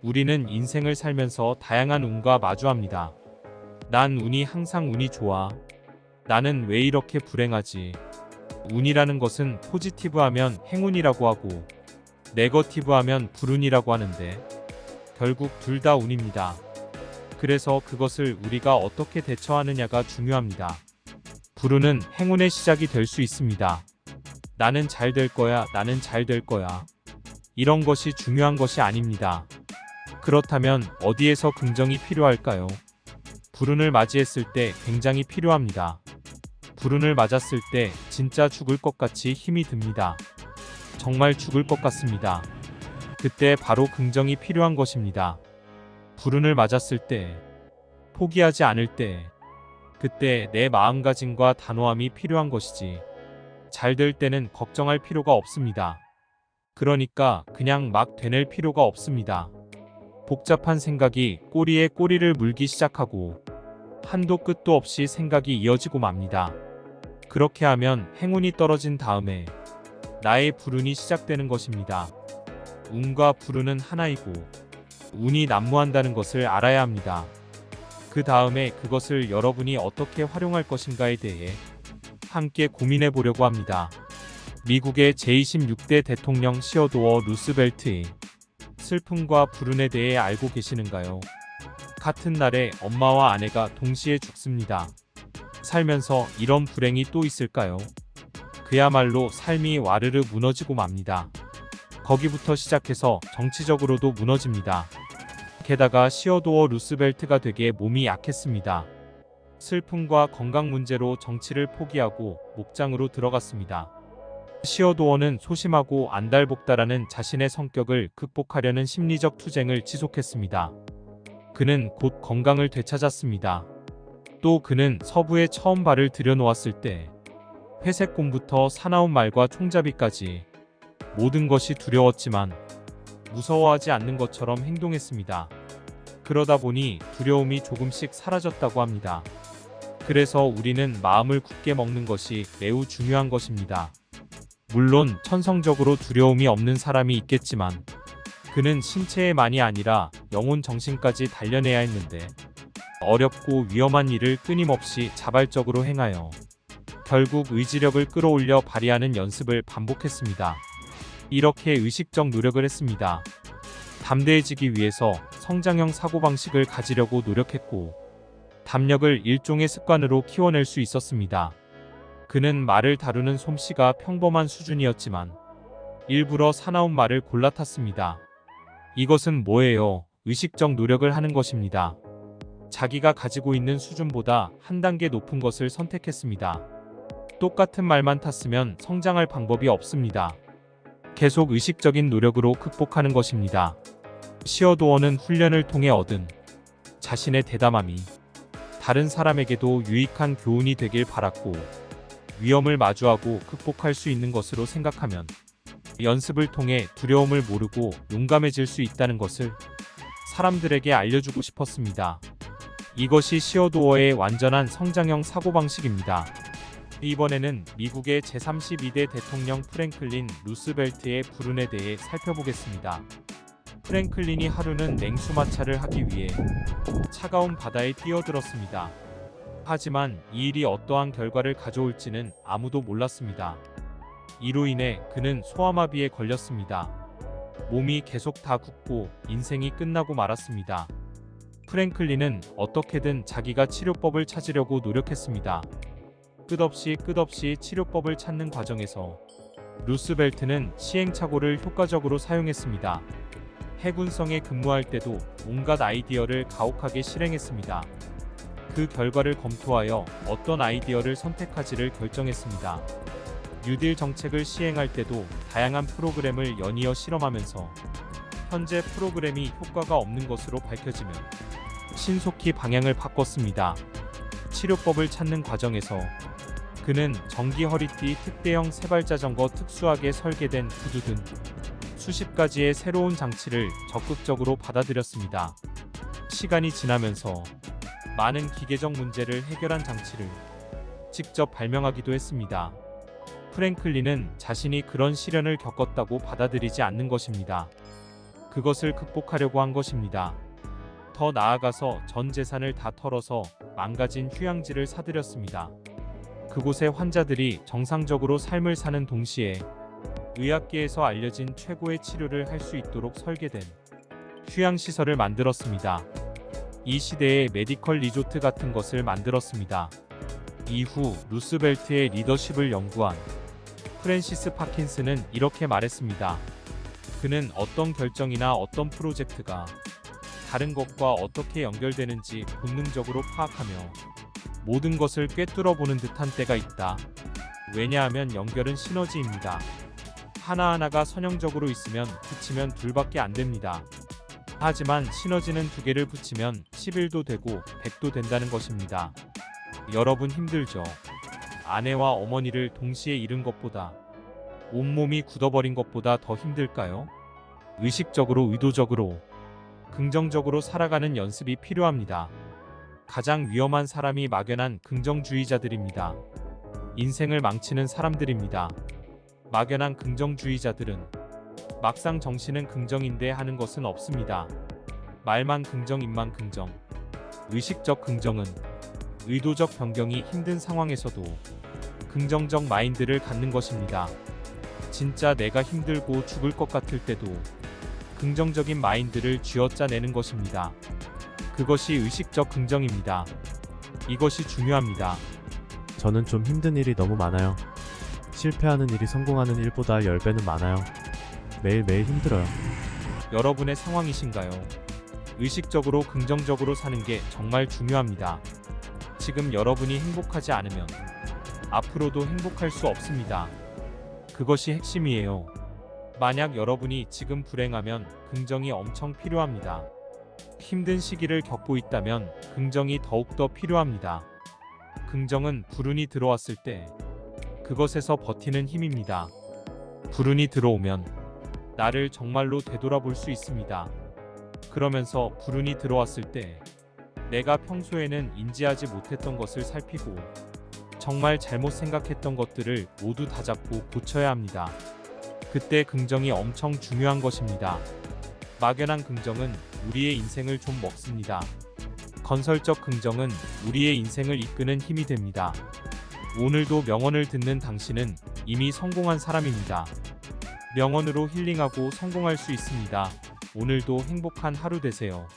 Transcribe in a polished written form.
우리는 인생을 살면서 다양한 운과 마주합니다. 난 운이 항상 운이 좋아. 나는 왜 이렇게 불행하지? 운이라는 것은 포지티브하면 행운이라고 하고 네거티브하면 불운이라고 하는데 결국 둘 다 운입니다. 그래서 그것을 우리가 어떻게 대처하느냐가 중요합니다. 불운은 행운의 시작이 될 수 있습니다. 나는 잘 될 거야, 나는 잘 될 거야. 이런 것이 중요한 것이 아닙니다. 그렇다면 어디에서 긍정이 필요할까요? 불운을 맞이했을 때 굉장히 필요합니다. 불운을 맞았을 때 진짜 죽을 것 같이 힘이 듭니다. 정말 죽을 것 같습니다. 그때 바로 긍정이 필요한 것입니다. 불운을 맞았을 때, 포기하지 않을 때, 그때 내 마음가짐과 단호함이 필요한 것이지. 잘 될 때는 걱정할 필요가 없습니다. 그러니까 그냥 막 되낼 필요가 없습니다. 복잡한 생각이 꼬리에 꼬리를 물기 시작하고 한도 끝도 없이 생각이 이어지고 맙니다. 그렇게 하면 행운이 떨어진 다음에 나의 불운이 시작되는 것입니다. 운과 불운은 하나이고 운이 난무한다는 것을 알아야 합니다. 그 다음에 그것을 여러분이 어떻게 활용할 것인가에 대해 함께 고민해 보려고 합니다. 미국의 제26대 대통령 시어도어 루스벨트의 슬픔과 불운에 대해 알고 계시는가요? 같은 날에 엄마와 아내가 동시에 죽습니다. 살면서 이런 불행이 또 있을까요? 그야말로 삶이 와르르 무너지고 맙니다. 거기부터 시작해서 정치적으로도 무너집니다. 게다가 시어도어 루스벨트가 되게 몸이 약했습니다. 슬픔과 건강 문제로 정치를 포기하고 목장으로 들어갔습니다. 시어도어는 소심하고 안달복달하는 자신의 성격을 극복하려는 심리적 투쟁을 지속했습니다. 그는 곧 건강을 되찾았습니다. 또 그는 서부에 처음 발을 들여놓았을 때 회색곰부터 사나운 말과 총잡이까지 모든 것이 두려웠지만 무서워하지 않는 것처럼 행동했습니다. 그러다 보니 두려움이 조금씩 사라졌다고 합니다. 그래서 우리는 마음을 굳게 먹는 것이 매우 중요한 것입니다. 물론 천성적으로 두려움이 없는 사람이 있겠지만 그는 신체에만이 아니라 영혼 정신까지 단련해야 했는데 어렵고 위험한 일을 끊임없이 자발적으로 행하여 결국 의지력을 끌어올려 발휘하는 연습을 반복했습니다. 이렇게 의식적 노력을 했습니다. 담대해지기 위해서 성장형 사고방식을 가지려고 노력했고 담력을 일종의 습관으로 키워낼 수 있었습니다. 그는 말을 다루는 솜씨가 평범한 수준이었지만 일부러 사나운 말을 골라 탔습니다. 이것은 뭐예요? 의식적 노력을 하는 것입니다. 자기가 가지고 있는 수준보다 한 단계 높은 것을 선택했습니다. 똑같은 말만 탔으면 성장할 방법이 없습니다. 계속 의식적인 노력으로 극복하는 것입니다. 시어도어는 훈련을 통해 얻은 자신의 대담함이 다른 사람에게도 유익한 교훈이 되길 바랐고 위험을 마주하고 극복할 수 있는 것으로 생각하면 연습을 통해 두려움을 모르고 용감해질 수 있다는 것을 사람들에게 알려주고 싶었습니다. 이것이 시어도어의 완전한 성장형 사고방식입니다. 이번에는 미국의 제32대 대통령 프랭클린 루스벨트의 불운에 대해 살펴보겠습니다. 프랭클린이 하루는 냉수마찰을 하기 위해 차가운 바다에 뛰어들었습니다. 하지만 이 일이 어떠한 결과를 가져올지는 아무도 몰랐습니다. 이로 인해 그는 소아마비에 걸렸습니다. 몸이 계속 다 굳고 인생이 끝나고 말았습니다. 프랭클린은 어떻게든 자기가 치료법을 찾으려고 노력했습니다. 끝없이 치료법을 찾는 과정에서 루스벨트는 시행착오를 효과적으로 사용했습니다. 해군성에 근무할 때도 온갖 아이디어를 가혹하게 실행했습니다. 그 결과를 검토하여 어떤 아이디어를 선택할지를 결정했습니다. 뉴딜 정책을 시행할 때도 다양한 프로그램을 연이어 실험하면서 현재 프로그램이 효과가 없는 것으로 밝혀지면 신속히 방향을 바꿨습니다. 치료법을 찾는 과정에서 그는 전기 허리띠, 특대형 세발자전거, 특수하게 설계된 구두 등 수십 가지의 새로운 장치를 적극적으로 받아들였습니다. 시간이 지나면서 많은 기계적 문제를 해결한 장치를 직접 발명하기도 했습니다. 프랭클린은 자신이 그런 시련을 겪었다고 받아들이지 않는 것입니다. 그것을 극복하려고 한 것입니다. 더 나아가서 전 재산을 다 털어서 망가진 휴양지를 사들였습니다. 그곳의 환자들이 정상적으로 삶을 사는 동시에 의학계에서 알려진 최고의 치료를 할 수 있도록 설계된 휴양시설을 만들었습니다. 이 시대의 메디컬 리조트 같은 것을 만들었습니다. 이후 루스벨트의 리더십을 연구한 프랜시스 파킨슨은 이렇게 말했습니다. 그는 어떤 결정이나 어떤 프로젝트가 다른 것과 어떻게 연결되는지 본능적으로 파악하며 모든 것을 꿰뚫어 보는 듯한 때가 있다. 왜냐하면 연결은 시너지입니다. 하나하나가 선형적으로 있으면 붙이면 둘밖에 안 됩니다. 하지만 시너지는 두 개를 붙이면 11도 되고 100도 된다는 것입니다. 여러분 힘들죠? 아내와 어머니를 동시에 잃은 것보다 온몸이 굳어버린 것보다 더 힘들까요? 의식적으로 의도적으로 긍정적으로 살아가는 연습이 필요합니다. 가장 위험한 사람이 막연한 긍정주의자들입니다. 인생을 망치는 사람들입니다. 막연한 긍정주의자들은 막상 정신은 긍정인데 하는 것은 없습니다. 말만 긍정, 입만 긍정. 의식적 긍정은 의도적 변경이 힘든 상황에서도 긍정적 마인드를 갖는 것입니다. 진짜 내가 힘들고 죽을 것 같을 때도 긍정적인 마인드를 쥐어짜내는 것입니다. 그것이 의식적 긍정입니다. 이것이 중요합니다. 저는 좀 힘든 일이 너무 많아요. 실패하는 일이 성공하는 일보다 10배는 많아요. 매일매일 힘들어요. 여러분의 상황이신가요? 의식적으로 긍정적으로 사는 게 정말 중요합니다. 지금 여러분이 행복하지 않으면 앞으로도 행복할 수 없습니다. 그것이 핵심이에요. 만약 여러분이 지금 불행하면 긍정이 엄청 필요합니다. 힘든 시기를 겪고 있다면 긍정이 더욱더 필요합니다. 긍정은 불운이 들어왔을 때 그것에서 버티는 힘입니다. 불운이 들어오면 나를 정말로 되돌아볼 수 있습니다. 그러면서 불운이 들어왔을 때 내가 평소에는 인지하지 못했던 것을 살피고 정말 잘못 생각했던 것들을 모두 다잡고 고쳐야 합니다. 그때 긍정이 엄청 중요한 것입니다. 막연한 긍정은 우리의 인생을 좀 먹습니다. 건설적 긍정은 우리의 인생을 이끄는 힘이 됩니다. 오늘도 명언을 듣는 당신은 이미 성공한 사람입니다. 명언으로 힐링하고 성공할 수 있습니다. 오늘도 행복한 하루 되세요.